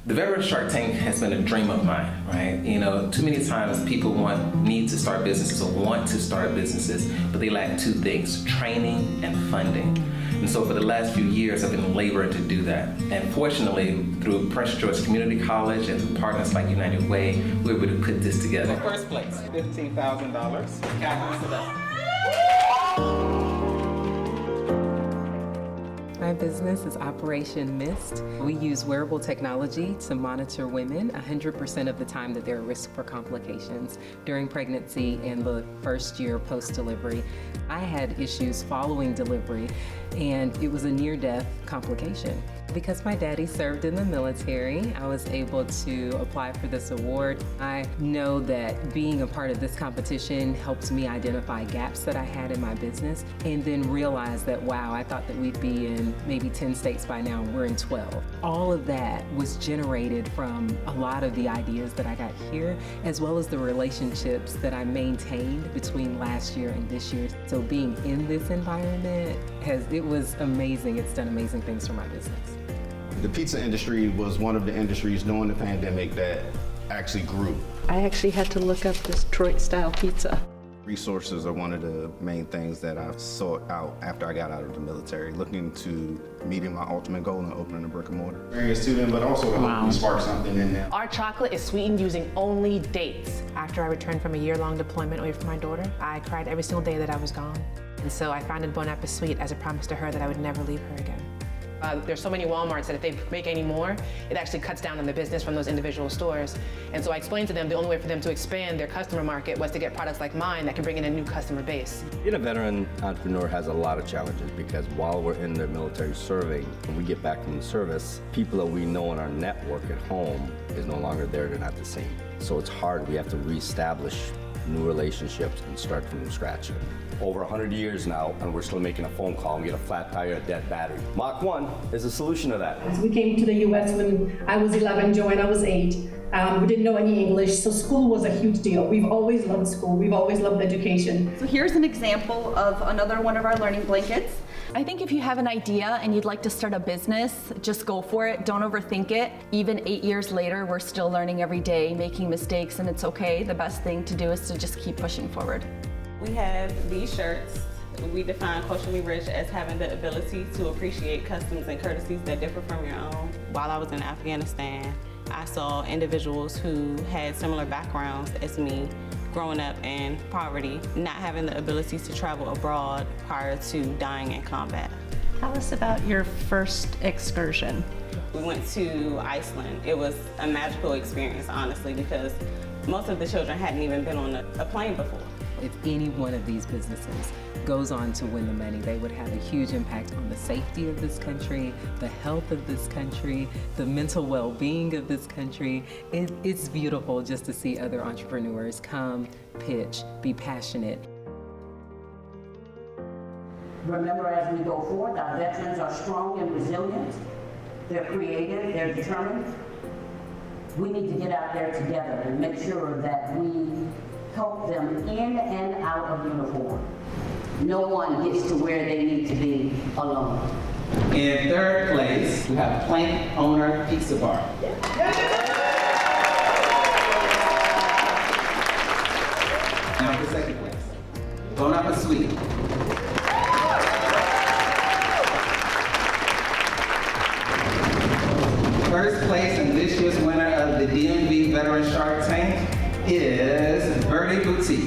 The Veteran Shark Tank has been a dream of mine, right? You know, too many times people need to start businesses or want to start businesses, but they lack two things, training and funding. And so for the last few years, I've been laboring to do that. And fortunately, through Prince George Community College and through partners like United Way, we were able to put this together. First place, $15,000. My business is Operation Mist. We use wearable technology to monitor women 100% of the time that they're at risk for complications during pregnancy and the first year post-delivery. I had issues following delivery, and it was a near-death complication. Because my daddy served in the military, I was able to apply for this award. I know that being a part of this competition helped me identify gaps that I had in my business and then realize that, wow, I thought that we'd be in maybe 10 states by now, and we're in 12. All of that was generated from a lot of the ideas that I got here, as well as the relationships that I maintained between last year and this year. So being in this environment, it was amazing. It's done amazing things for my business. The pizza industry was one of the industries during the pandemic that actually grew. I actually had to look up this Detroit-style pizza. Resources are one of the main things that I sought out after I got out of the military, looking to meeting my ultimate goal and opening a brick and mortar. Bring a student, but also to help me spark something in them. Our chocolate is sweetened using only dates. After I returned from a year-long deployment away from my daughter, I cried every single day that I was gone. And so I founded Bon Appetit Sweet as a promise to her that I would never leave her again. There's so many Walmarts that if they make any more, it actually cuts down on the business from those individual stores. And so I explained to them the only way for them to expand their customer market was to get products like mine that can bring in a new customer base. Being a veteran entrepreneur has a lot of challenges because while we're in the military serving, when we get back from the service, people that we know in our network at home is no longer there, they're not the same. So it's hard, we have to reestablish new relationships and start from scratch. Over 100 years now, and we're still making a phone call and get a flat tire, a dead battery. Mach 1 is a solution to that. We came to the US when I was 11, Joanna was 8. We didn't know any English, so school was a huge deal. We've always loved school. We've always loved education. So here's an example of another one of our learning blankets. I think if you have an idea and you'd like to start a business, just go for it. Don't overthink it. Even 8 years later, we're still learning every day, making mistakes, and it's okay. The best thing to do is to just keep pushing forward. We have these shirts. We define culturally rich as having the ability to appreciate customs and courtesies that differ from your own. While I was in Afghanistan, I saw individuals who had similar backgrounds as me, growing up in poverty, not having the ability to travel abroad prior to dying in combat. Tell us about your first excursion. We went to Iceland. It was a magical experience, honestly, because most of the children hadn't even been on a plane before. If any one of these businesses goes on to win the money, they would have a huge impact on the safety of this country, the health of this country, the mental well-being of this country. It's beautiful just to see other entrepreneurs come, pitch, be passionate. Remember, as we go forward, our veterans are strong and resilient. They're creative, they're determined. We need to get out there together and make sure that we help them in and out of uniform. No one gets to where they need to be alone. In third place, we have Plank Owner Pizza Bar. Now for second place, Bon Appetit Sweet. First place and this year's winner of the DMV Veteran Shark Tank is Birdie Boutique.